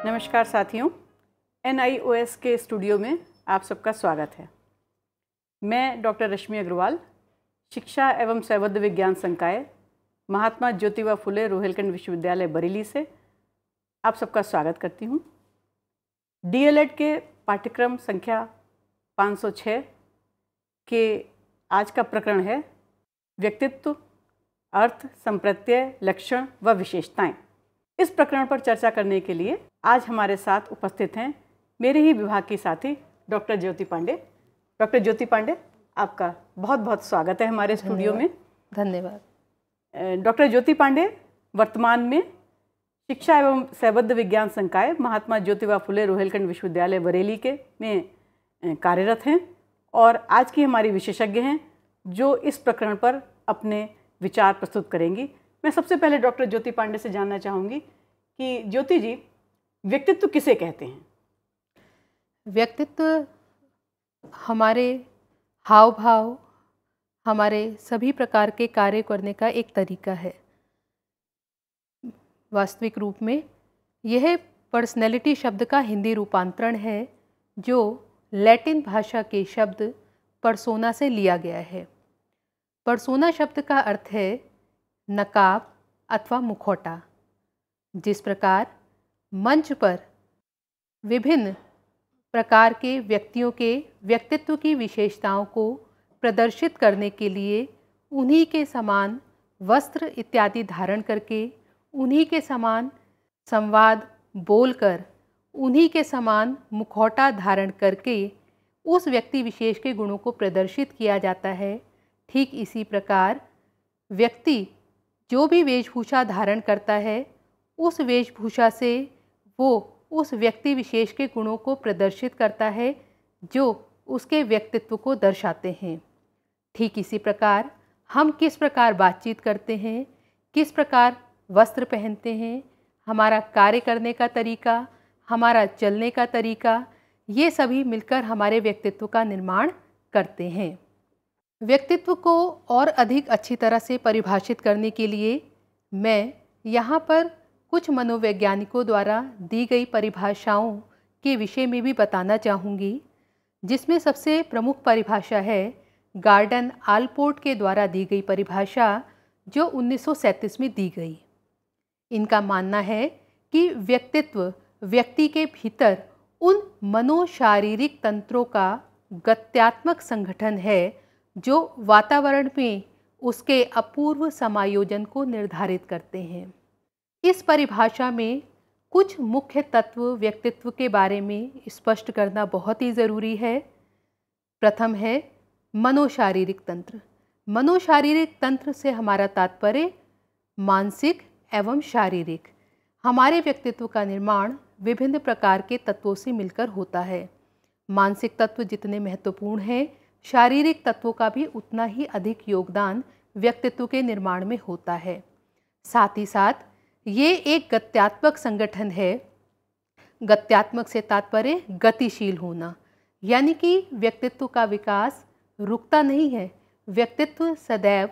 नमस्कार साथियों, NIOS के स्टूडियो में आप सबका स्वागत है। मैं डॉक्टर रश्मि अग्रवाल, शिक्षा एवं शैवध विज्ञान संकाय, महात्मा ज्योतिबा फुले रोहिलखंड विश्वविद्यालय बरेली से आप सबका स्वागत करती हूँ। DLED के पाठ्यक्रम संख्या 506 के आज का प्रकरण है व्यक्तित्व, अर्थ, संप्रत्यय, लक्षण व विशेषताएं। इस प्रकरण पर चर्चा करने के लिए आज हमारे साथ उपस्थित हैं मेरे ही विभाग की साथी डॉक्टर ज्योति पांडे। डॉक्टर ज्योति पांडे, आपका बहुत बहुत स्वागत है हमारे स्टूडियो में। धन्यवाद। डॉक्टर ज्योति पांडे वर्तमान में शिक्षा एवं शैवध विज्ञान संकाय, महात्मा ज्योतिबा फुले रोहिलखंड विश्वविद्यालय बरेली के में कार्यरत हैं और आज की हमारी विशेषज्ञ हैं जो इस प्रकरण पर अपने विचार प्रस्तुत करेंगी। मैं सबसे पहले डॉक्टर ज्योति पांडे से जानना चाहूँगी कि ज्योति जी, व्यक्तित्व किसे कहते हैं? व्यक्तित्व हमारे हाव भाव, हमारे सभी प्रकार के कार्य करने का एक तरीका है। वास्तविक रूप में यह पर्सनैलिटी शब्द का हिंदी रूपांतरण है जो लैटिन भाषा के शब्द पर्सोना से लिया गया है। पर्सोना शब्द का अर्थ है नकाब अथवा मुखौटा। जिस प्रकार मंच पर विभिन्न प्रकार के व्यक्तियों के व्यक्तित्व की विशेषताओं को प्रदर्शित करने के लिए उन्हीं के समान वस्त्र इत्यादि धारण करके, उन्हीं के समान संवाद बोलकर, उन्हीं के समान मुखौटा धारण करके उस व्यक्ति विशेष के गुणों को प्रदर्शित किया जाता है, ठीक इसी प्रकार व्यक्ति जो भी वेशभूषा धारण करता है उस वेशभूषा से वो उस व्यक्ति विशेष के गुणों को प्रदर्शित करता है जो उसके व्यक्तित्व को दर्शाते हैं। ठीक इसी प्रकार हम किस प्रकार बातचीत करते हैं, किस प्रकार वस्त्र पहनते हैं, हमारा कार्य करने का तरीका, हमारा चलने का तरीका, ये सभी मिलकर हमारे व्यक्तित्व का निर्माण करते हैं। व्यक्तित्व को और अधिक अच्छी तरह से परिभाषित करने के लिए मैं यहाँ पर कुछ मनोवैज्ञानिकों द्वारा दी गई परिभाषाओं के विषय में भी बताना चाहूँगी, जिसमें सबसे प्रमुख परिभाषा है गार्डन आलपोर्ट के द्वारा दी गई परिभाषा जो 1937 में दी गई। इनका मानना है कि व्यक्तित्व व्यक्ति के भीतर उन मनोशारीरिक तंत्रों का गत्यात्मक संगठन है जो वातावरण में उसके अपूर्व समायोजन को निर्धारित करते हैं। इस परिभाषा में कुछ मुख्य तत्व व्यक्तित्व के बारे में स्पष्ट करना बहुत ही ज़रूरी है। प्रथम है मनोशारीरिक तंत्र। मनोशारीरिक तंत्र से हमारा तात्पर्य मानसिक एवं शारीरिक। हमारे व्यक्तित्व का निर्माण विभिन्न प्रकार के तत्वों से मिलकर होता है। मानसिक तत्व जितने महत्वपूर्ण हैं, शारीरिक तत्वों का भी उतना ही अधिक योगदान व्यक्तित्व के निर्माण में होता है। साथ ही साथ ये एक गत्यात्मक संगठन है। गत्यात्मक से तात्पर्य गतिशील होना, यानी कि व्यक्तित्व का विकास रुकता नहीं है। व्यक्तित्व सदैव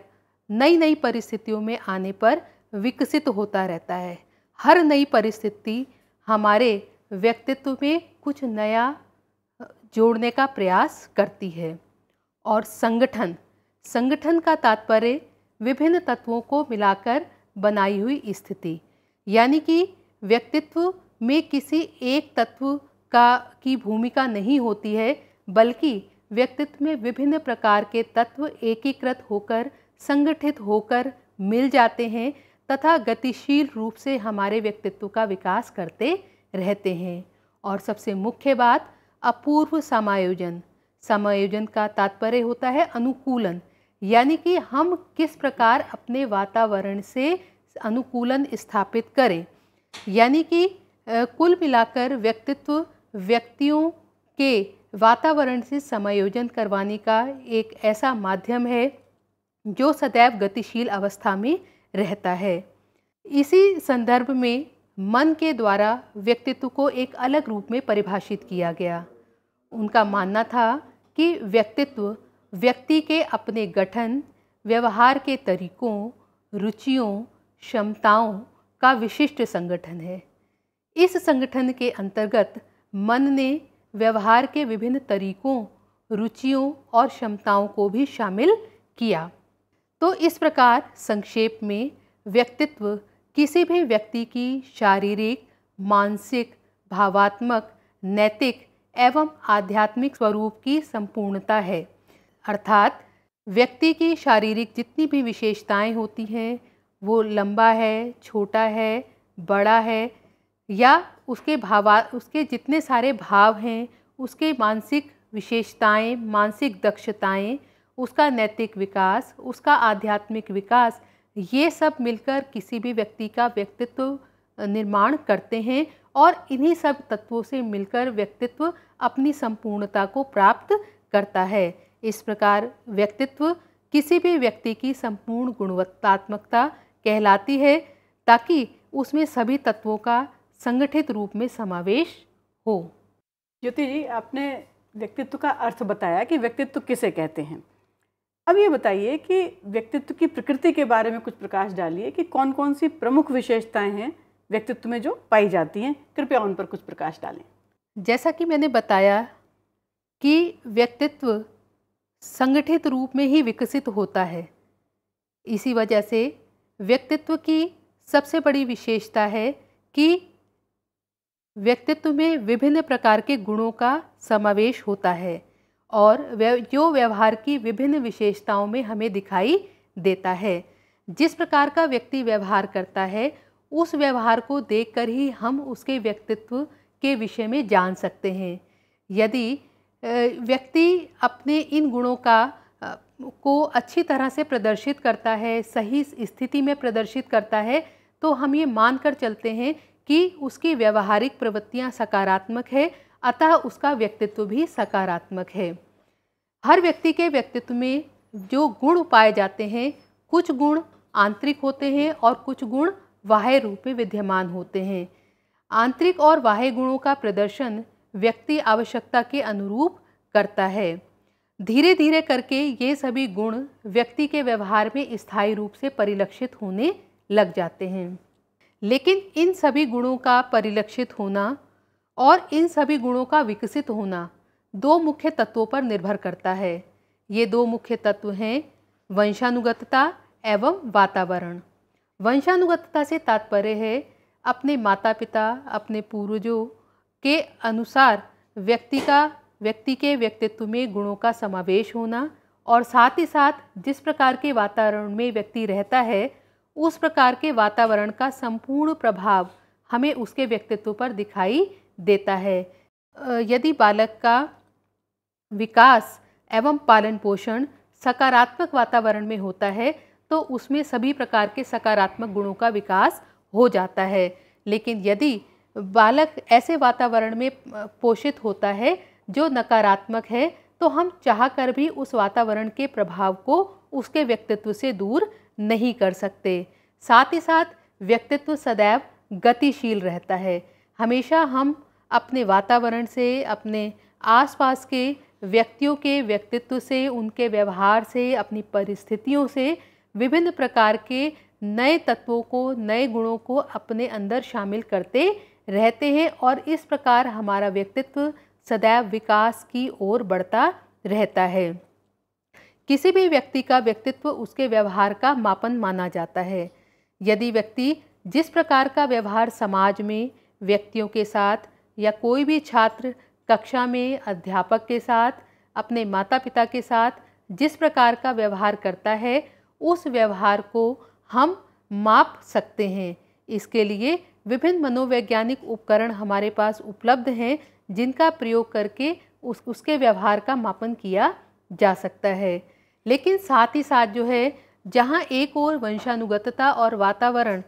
नई नई परिस्थितियों में आने पर विकसित होता रहता है। हर नई परिस्थिति हमारे व्यक्तित्व में कुछ नया जोड़ने का प्रयास करती है। और संगठन का तात्पर्य विभिन्न तत्वों को मिलाकर बनाई हुई स्थिति, यानी कि व्यक्तित्व में किसी एक तत्व की भूमिका नहीं होती है, बल्कि व्यक्तित्व में विभिन्न प्रकार के तत्व एकीकृत होकर, संगठित होकर मिल जाते हैं तथा गतिशील रूप से हमारे व्यक्तित्व का विकास करते रहते हैं। और सबसे मुख्य बात अपूर्व समायोजन। समायोजन का तात्पर्य होता है अनुकूलन, यानी कि हम किस प्रकार अपने वातावरण से अनुकूलन स्थापित करें। यानी कि कुल मिलाकर व्यक्तित्व व्यक्तियों के वातावरण से समायोजन करवाने का एक ऐसा माध्यम है जो सदैव गतिशील अवस्था में रहता है। इसी संदर्भ में मन के द्वारा व्यक्तित्व को एक अलग रूप में परिभाषित किया गया। उनका मानना था कि व्यक्तित्व व्यक्ति के अपने गठन, व्यवहार के तरीकों, रुचियों, क्षमताओं का विशिष्ट संगठन है। इस संगठन के अंतर्गत मन ने व्यवहार के विभिन्न तरीकों, रुचियों और क्षमताओं को भी शामिल किया। तो इस प्रकार संक्षेप में व्यक्तित्व किसी भी व्यक्ति की शारीरिक, मानसिक, भावात्मक, नैतिक एवं आध्यात्मिक स्वरूप की संपूर्णता है। अर्थात व्यक्ति की शारीरिक जितनी भी विशेषताएं होती हैं, वो लंबा है, छोटा है, बड़ा है, या उसके जितने सारे भाव हैं, उसके मानसिक विशेषताएं, मानसिक दक्षताएं, उसका नैतिक विकास, उसका आध्यात्मिक विकास, ये सब मिलकर किसी भी व्यक्ति का व्यक्तित्व निर्माण करते हैं और इन्हीं सब तत्वों से मिलकर व्यक्तित्व अपनी संपूर्णता को प्राप्त करता है। इस प्रकार व्यक्तित्व किसी भी व्यक्ति की संपूर्ण गुणवत्तात्मकता कहलाती है, ताकि उसमें सभी तत्वों का संगठित रूप में समावेश हो। ज्योति जी, आपने व्यक्तित्व का अर्थ बताया कि व्यक्तित्व किसे कहते हैं। अब ये बताइए कि व्यक्तित्व की प्रकृति के बारे में कुछ प्रकाश डालिए कि कौन कौन सी प्रमुख विशेषताएं हैं व्यक्तित्व में जो पाई जाती हैं, कृपया उन पर कुछ प्रकाश डालें। जैसा कि मैंने बताया कि व्यक्तित्व संगठित रूप में ही विकसित होता है, इसी वजह से व्यक्तित्व की सबसे बड़ी विशेषता है कि व्यक्तित्व में विभिन्न प्रकार के गुणों का समावेश होता है और जो व्यवहार की विभिन्न विशेषताओं में हमें दिखाई देता है। जिस प्रकार का व्यक्ति व्यवहार करता है, उस व्यवहार को देखकर ही हम उसके व्यक्तित्व के विषय में जान सकते हैं। यदि व्यक्ति अपने इन गुणों को अच्छी तरह से प्रदर्शित करता है, सही स्थिति में प्रदर्शित करता है, तो हम ये मानकर चलते हैं कि उसकी व्यवहारिक प्रवृत्तियां सकारात्मक है, अतः उसका व्यक्तित्व भी सकारात्मक है। हर व्यक्ति के व्यक्तित्व में जो गुण पाए जाते हैं, कुछ गुण आंतरिक होते हैं और कुछ गुण बाह्य रूप में विद्यमान होते हैं। आंतरिक और बाह्य गुणों का प्रदर्शन व्यक्ति आवश्यकता के अनुरूप करता है। धीरे धीरे करके ये सभी गुण व्यक्ति के व्यवहार में स्थायी रूप से परिलक्षित होने लग जाते हैं। लेकिन इन सभी गुणों का परिलक्षित होना और इन सभी गुणों का विकसित होना दो मुख्य तत्वों पर निर्भर करता है। ये दो मुख्य तत्व हैं वंशानुगतता एवं वातावरण। वंशानुगतता से तात्पर्य है अपने माता पिता, अपने पूर्वजों के अनुसार व्यक्ति के व्यक्तित्व में गुणों का समावेश होना और साथ ही साथ जिस प्रकार के वातावरण में व्यक्ति रहता है, उस प्रकार के वातावरण का संपूर्ण प्रभाव हमें उसके व्यक्तित्व पर दिखाई देता है। यदि बालक का विकास एवं पालन पोषण सकारात्मक वातावरण में होता है, तो उसमें सभी प्रकार के सकारात्मक गुणों का विकास हो जाता है। लेकिन यदि बालक ऐसे वातावरण में पोषित होता है जो नकारात्मक है, तो हम चाहकर भी उस वातावरण के प्रभाव को उसके व्यक्तित्व से दूर नहीं कर सकते। साथ ही साथ व्यक्तित्व सदैव गतिशील रहता है। हमेशा हम अपने वातावरण से, अपने आसपास के व्यक्तियों के व्यक्तित्व से, उनके व्यवहार से, अपनी परिस्थितियों से विभिन्न प्रकार के नए तत्वों को, नए गुणों को अपने अंदर शामिल करते रहते हैं और इस प्रकार हमारा व्यक्तित्व सदैव विकास की ओर बढ़ता रहता है। किसी भी व्यक्ति का व्यक्तित्व उसके व्यवहार का मापन माना जाता है। यदि व्यक्ति जिस प्रकार का व्यवहार समाज में व्यक्तियों के साथ या कोई भी छात्र कक्षा में अध्यापक के साथ, अपने माता पिता के साथ जिस प्रकार का व्यवहार करता है, उस व्यवहार को हम माप सकते हैं। इसके लिए विभिन्न मनोवैज्ञानिक उपकरण हमारे पास उपलब्ध हैं, जिनका प्रयोग करके उसके व्यवहार का मापन किया जा सकता है। लेकिन साथ ही साथ जो है, जहाँ एक और वंशानुगतता और वातावरण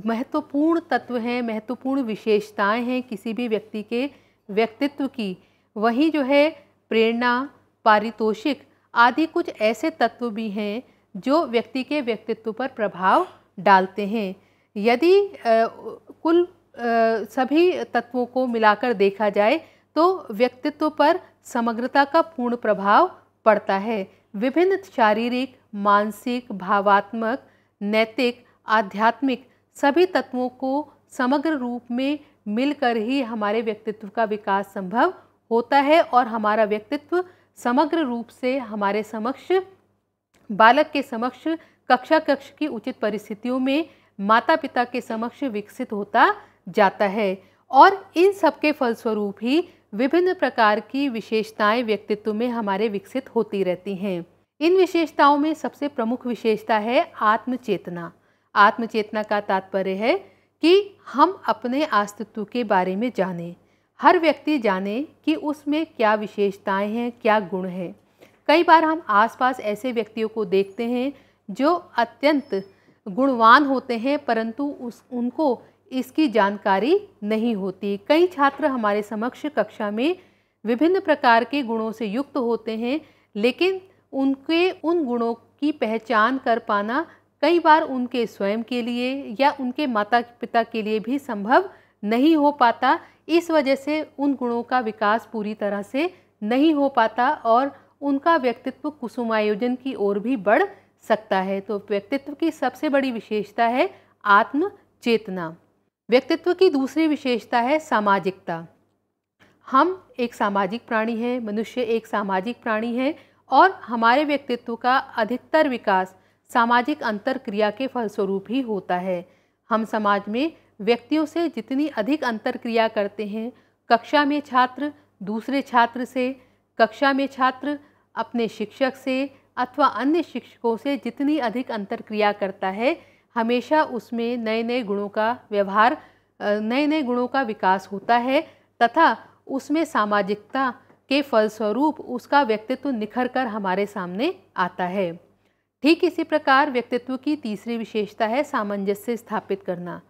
महत्वपूर्ण तत्व हैं, महत्वपूर्ण विशेषताएं हैं किसी भी व्यक्ति के व्यक्तित्व की, वहीं जो है प्रेरणा, पारितोषिक आदि कुछ ऐसे तत्व भी हैं जो व्यक्ति के व्यक्तित्व पर प्रभाव डालते हैं। यदि कुल सभी तत्वों को मिलाकर देखा जाए तो व्यक्तित्व पर समग्रता का पूर्ण प्रभाव पड़ता है। विभिन्न शारीरिक, मानसिक, भावात्मक, नैतिक, आध्यात्मिक सभी तत्वों को समग्र रूप में मिलकर ही हमारे व्यक्तित्व का विकास संभव होता है और हमारा व्यक्तित्व समग्र रूप से हमारे समक्ष, बालक के समक्ष, कक्षा कक्ष की उचित परिस्थितियों में माता पिता के समक्ष विकसित होता जाता है। और इन सब के फलस्वरूप ही विभिन्न प्रकार की विशेषताएं व्यक्तित्व में हमारे विकसित होती रहती हैं। इन विशेषताओं में सबसे प्रमुख विशेषता है आत्मचेतना। आत्मचेतना का तात्पर्य है कि हम अपने अस्तित्व के बारे में जानें। हर व्यक्ति जाने कि उसमें क्या विशेषताएं हैं, क्या गुण हैं। कई बार हम आसपास ऐसे व्यक्तियों को देखते हैं जो अत्यंत गुणवान होते हैं, परंतु उनको इसकी जानकारी नहीं होती। कई छात्र हमारे समक्ष कक्षा में विभिन्न प्रकार के गुणों से युक्त होते हैं, लेकिन उनके उन गुणों की पहचान कर पाना कई बार उनके स्वयं के लिए या उनके माता पिता के लिए भी संभव नहीं हो पाता। इस वजह से उन गुणों का विकास पूरी तरह से नहीं हो पाता और उनका व्यक्तित्व कुसुमायोजन की ओर भी बढ़ सकता है। तो व्यक्तित्व की सबसे बड़ी विशेषता है आत्मचेतना। व्यक्तित्व की दूसरी विशेषता है सामाजिकता। हम एक सामाजिक प्राणी हैं, मनुष्य एक सामाजिक प्राणी है और हमारे व्यक्तित्व का अधिकतर विकास सामाजिक अंतरक्रिया के फलस्वरूप ही होता है। हम समाज में व्यक्तियों से जितनी अधिक अंतरक्रिया करते हैं, कक्षा में छात्र दूसरे छात्र से, कक्षा में छात्र अपने शिक्षक से अथवा अन्य शिक्षकों से जितनी अधिक अंतरक्रिया करता है, हमेशा उसमें नए नए गुणों का व्यवहार, नए नए गुणों का विकास होता है तथा उसमें सामाजिकता के फलस्वरूप उसका व्यक्तित्व निखर कर हमारे सामने आता है। ठीक इसी प्रकार व्यक्तित्व की तीसरी विशेषता है सामंजस्य स्थापित करना।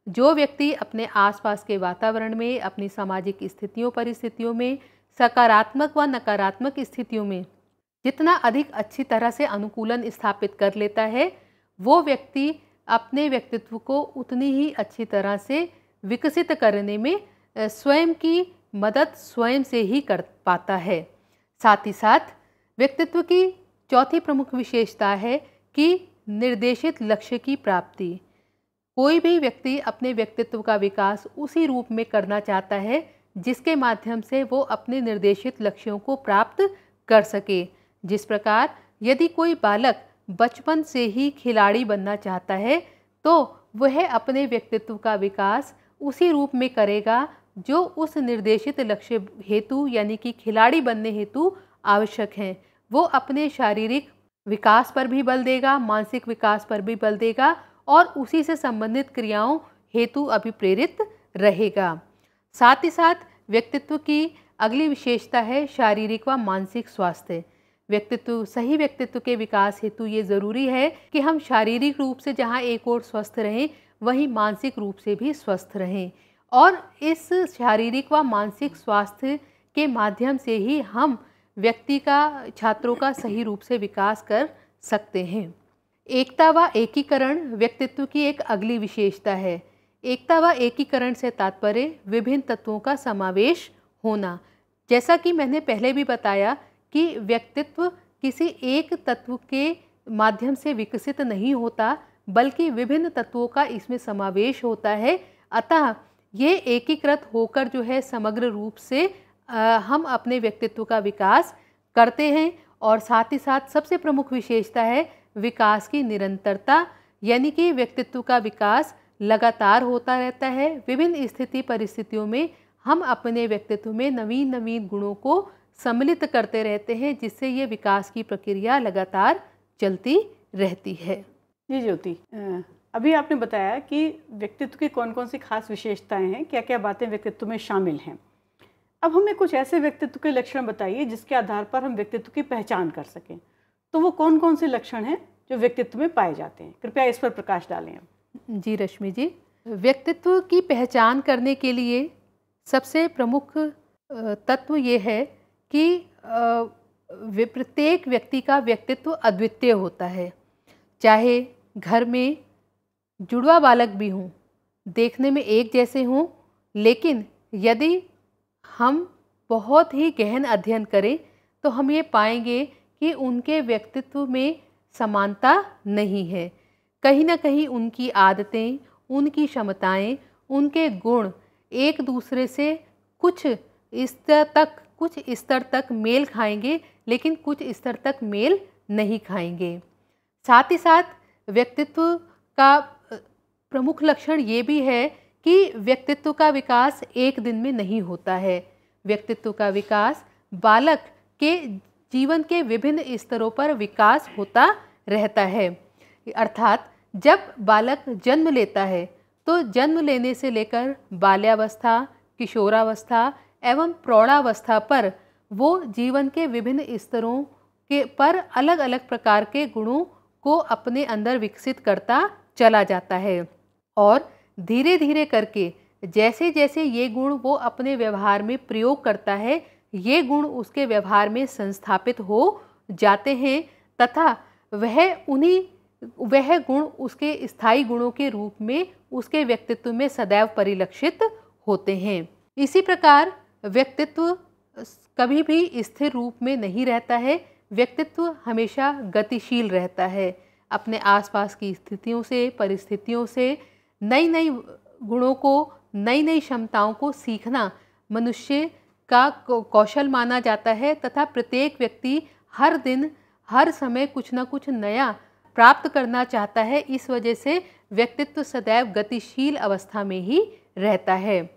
जो व्यक्ति अपने आसपास के वातावरण में, अपनी सामाजिक स्थितियों परिस्थितियों में, सकारात्मक व नकारात्मक स्थितियों में जितना अधिक अच्छी तरह से अनुकूलन स्थापित कर लेता है, वो व्यक्ति अपने व्यक्तित्व को उतनी ही अच्छी तरह से विकसित करने में स्वयं की मदद स्वयं से ही कर पाता है। साथ ही साथ व्यक्तित्व की चौथी प्रमुख विशेषता है कि निर्देशित लक्ष्य की प्राप्ति। कोई भी व्यक्ति अपने व्यक्तित्व का विकास उसी रूप में करना चाहता है जिसके माध्यम से वो अपने निर्देशित लक्ष्यों को प्राप्त कर सके। जिस प्रकार यदि कोई बालक बचपन से ही खिलाड़ी बनना चाहता है तो वह अपने व्यक्तित्व का विकास उसी रूप में करेगा जो उस निर्देशित लक्ष्य हेतु यानी कि खिलाड़ी बनने हेतु आवश्यक हैं। वो अपने शारीरिक विकास पर भी बल देगा, मानसिक विकास पर भी बल देगा और उसी से संबंधित क्रियाओं हेतु अभिप्रेरित रहेगा। साथ ही साथ व्यक्तित्व की अगली विशेषता है शारीरिक व मानसिक स्वास्थ्य। सही व्यक्तित्व के विकास हेतु ये ज़रूरी है कि हम शारीरिक रूप से जहाँ एक ओर स्वस्थ रहें, वहीं मानसिक रूप से भी स्वस्थ रहें और इस शारीरिक व मानसिक स्वास्थ्य के माध्यम से ही हम व्यक्ति का, छात्रों का सही रूप से विकास कर सकते हैं। एकता व एकीकरण व्यक्तित्व की एक अगली विशेषता है। एकता व एकीकरण से तात्पर्य विभिन्न तत्वों का समावेश होना। जैसा कि मैंने पहले भी बताया कि व्यक्तित्व किसी एक तत्व के माध्यम से विकसित नहीं होता, बल्कि विभिन्न तत्वों का इसमें समावेश होता है। अतः ये एकीकृत होकर जो है समग्र रूप से हम अपने व्यक्तित्व का विकास करते हैं। और साथ ही साथ सबसे प्रमुख विशेषता है विकास की निरंतरता, यानी कि व्यक्तित्व का विकास लगातार होता रहता है। विभिन्न स्थिति परिस्थितियों में हम अपने व्यक्तित्व में नवीन नवीन गुणों को सम्मिलित करते रहते हैं, जिससे ये विकास की प्रक्रिया लगातार चलती रहती है। जी ज्योति, अभी आपने बताया कि व्यक्तित्व की कौन कौन सी खास विशेषताएं हैं, क्या क्या बातें व्यक्तित्व में शामिल हैं। अब हमें कुछ ऐसे व्यक्तित्व के लक्षण बताइए जिसके आधार पर हम व्यक्तित्व की पहचान कर सकें। तो वो कौन कौन से लक्षण हैं जो व्यक्तित्व में पाए जाते हैं, कृपया इस पर प्रकाश डालें। जी रश्मि जी, व्यक्तित्व की पहचान करने के लिए सबसे प्रमुख तत्व ये है कि प्रत्येक व्यक्ति का व्यक्तित्व अद्वितीय होता है। चाहे घर में जुड़वा बालक भी हों, देखने में एक जैसे हों, लेकिन यदि हम बहुत ही गहन अध्ययन करें तो हम ये पाएंगे कि उनके व्यक्तित्व में समानता नहीं है। कहीं ना कहीं उनकी आदतें, उनकी क्षमताएं, उनके गुण एक दूसरे से कुछ स्तर तक मेल खाएंगे, लेकिन कुछ स्तर तक मेल नहीं खाएंगे। साथ ही साथ व्यक्तित्व का प्रमुख लक्षण ये भी है कि व्यक्तित्व का विकास एक दिन में नहीं होता है। व्यक्तित्व का विकास बालक के जीवन के विभिन्न स्तरों पर विकास होता रहता है। अर्थात जब बालक जन्म लेता है तो जन्म लेने से लेकर बाल्यावस्था, किशोरावस्था एवं प्रौढ़ावस्था पर वो जीवन के विभिन्न स्तरों के पर अलग अलग प्रकार के गुणों को अपने अंदर विकसित करता चला जाता है और धीरे धीरे करके जैसे जैसे ये गुण वो अपने व्यवहार में प्रयोग करता है, ये गुण उसके व्यवहार में संस्थापित हो जाते हैं तथा वह गुण उसके स्थायी गुणों के रूप में उसके व्यक्तित्व में सदैव परिलक्षित होते हैं। इसी प्रकार व्यक्तित्व कभी भी स्थिर रूप में नहीं रहता है। व्यक्तित्व हमेशा गतिशील रहता है। अपने आसपास की स्थितियों से, परिस्थितियों से नई नई गुणों को, नई नई क्षमताओं को सीखना मनुष्य का कौशल माना जाता है तथा प्रत्येक व्यक्ति हर दिन हर समय कुछ न कुछ नया प्राप्त करना चाहता है। इस वजह से व्यक्तित्व सदैव गतिशील अवस्था में ही रहता है।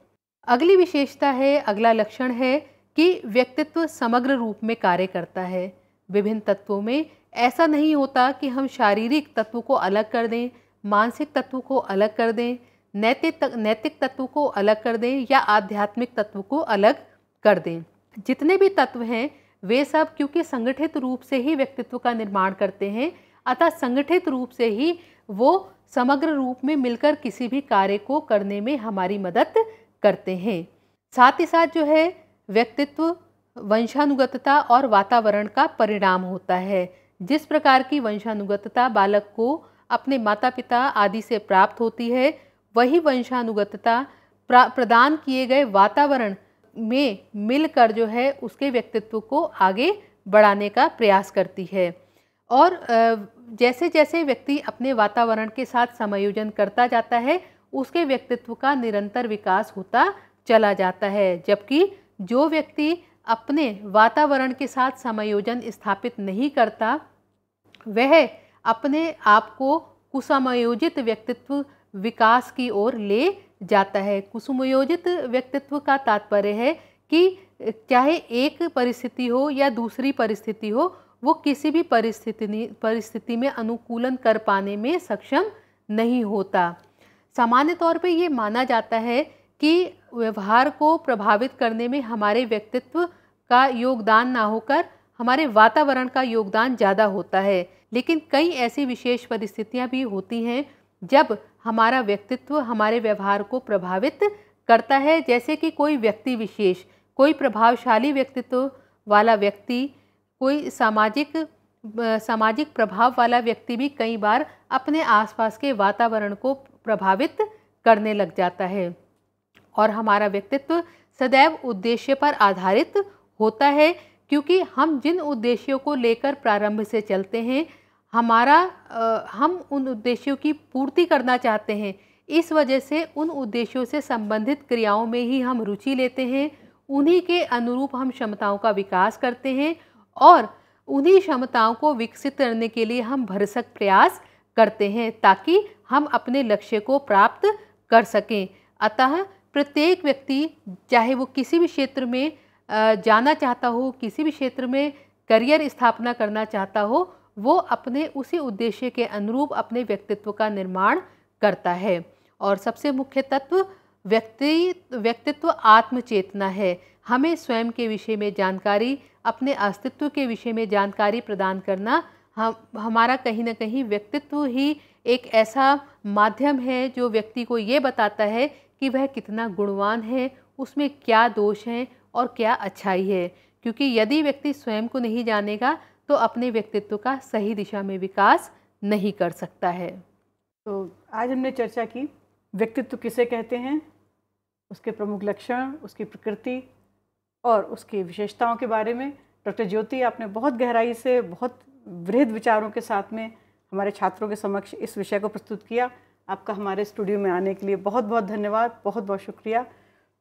अगली विशेषता है, अगला लक्षण है कि व्यक्तित्व समग्र रूप में कार्य करता है। विभिन्न तत्वों में ऐसा नहीं होता कि हम शारीरिक तत्व को अलग कर दें, मानसिक तत्व को अलग कर दें, नैतिक तत्व को अलग कर दें या आध्यात्मिक तत्व को अलग कर दें। जितने भी तत्व हैं वे सब क्योंकि संगठित रूप से ही व्यक्तित्व का निर्माण करते हैं, अतः संगठित रूप से ही वो समग्र रूप में मिलकर किसी भी कार्य को करने में हमारी मदद करते हैं। साथ ही साथ जो है व्यक्तित्व वंशानुगतता और वातावरण का परिणाम होता है। जिस प्रकार की वंशानुगतता बालक को अपने माता पिता आदि से प्राप्त होती है, वही वंशानुगतता प्रदान किए गए वातावरण में मिलकर जो है उसके व्यक्तित्व को आगे बढ़ाने का प्रयास करती है। और जैसे जैसे व्यक्ति अपने वातावरण के साथ समायोजन करता जाता है, उसके व्यक्तित्व का निरंतर विकास होता चला जाता है। जबकि जो व्यक्ति अपने वातावरण के साथ समायोजन स्थापित नहीं करता, वह अपने आप को कुसमयोजित व्यक्तित्व विकास की ओर ले जाता है। कुसमयोजित व्यक्तित्व का तात्पर्य है कि चाहे एक परिस्थिति हो या दूसरी परिस्थिति हो, वो किसी भी परिस्थिति में अनुकूलन कर पाने में सक्षम नहीं होता। सामान्य तौर पे ये माना जाता है कि व्यवहार को प्रभावित करने में हमारे व्यक्तित्व का योगदान ना होकर हमारे वातावरण का योगदान ज़्यादा होता है। लेकिन कई ऐसी विशेष परिस्थितियां भी होती हैं जब हमारा व्यक्तित्व हमारे व्यवहार को प्रभावित करता है। जैसे कि कोई व्यक्ति विशेष, कोई प्रभावशाली व्यक्तित्व वाला व्यक्ति, कोई सामाजिक प्रभाव वाला व्यक्ति भी कई बार अपने आसपास के वातावरण को प्रभावित करने लग जाता है। और हमारा व्यक्तित्व सदैव उद्देश्य पर आधारित होता है, क्योंकि हम जिन उद्देश्यों को लेकर प्रारंभ से चलते हैं, हम उन उद्देश्यों की पूर्ति करना चाहते हैं। इस वजह से उन उद्देश्यों से संबंधित क्रियाओं में ही हम रुचि लेते हैं, उन्हीं के अनुरूप हम क्षमताओं का विकास करते हैं और उन्हीं क्षमताओं को विकसित करने के लिए हम भरसक प्रयास करते हैं ताकि हम अपने लक्ष्य को प्राप्त कर सकें। अतः प्रत्येक व्यक्ति, चाहे वो किसी भी क्षेत्र में जाना चाहता हो, किसी भी क्षेत्र में करियर स्थापना करना चाहता हो, वो अपने उसी उद्देश्य के अनुरूप अपने व्यक्तित्व का निर्माण करता है। और सबसे मुख्य तत्व व्यक्तित्व आत्मचेतना है। हमें स्वयं के विषय में जानकारी, अपने अस्तित्व के विषय में जानकारी प्रदान करना, हमारा कहीं ना कहीं व्यक्तित्व ही एक ऐसा माध्यम है जो व्यक्ति को ये बताता है कि वह कितना गुणवान है, उसमें क्या दोष हैं और क्या अच्छाई है। क्योंकि यदि व्यक्ति स्वयं को नहीं जानेगा तो अपने व्यक्तित्व का सही दिशा में विकास नहीं कर सकता है। तो आज हमने चर्चा की व्यक्तित्व किसे कहते हैं, उसके प्रमुख लक्षण, उसकी प्रकृति और उसकी विशेषताओं के बारे में। डॉक्टर ज्योति, आपने बहुत गहराई से, बहुत वृहद विचारों के साथ में हमारे छात्रों के समक्ष इस विषय को प्रस्तुत किया। आपका हमारे स्टूडियो में आने के लिए बहुत बहुत धन्यवाद, बहुत बहुत शुक्रिया।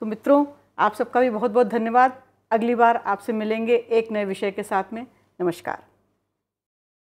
तो मित्रों, आप सबका भी बहुत बहुत धन्यवाद। अगली बार आपसे मिलेंगे एक नए विषय के साथ में। नमस्कार।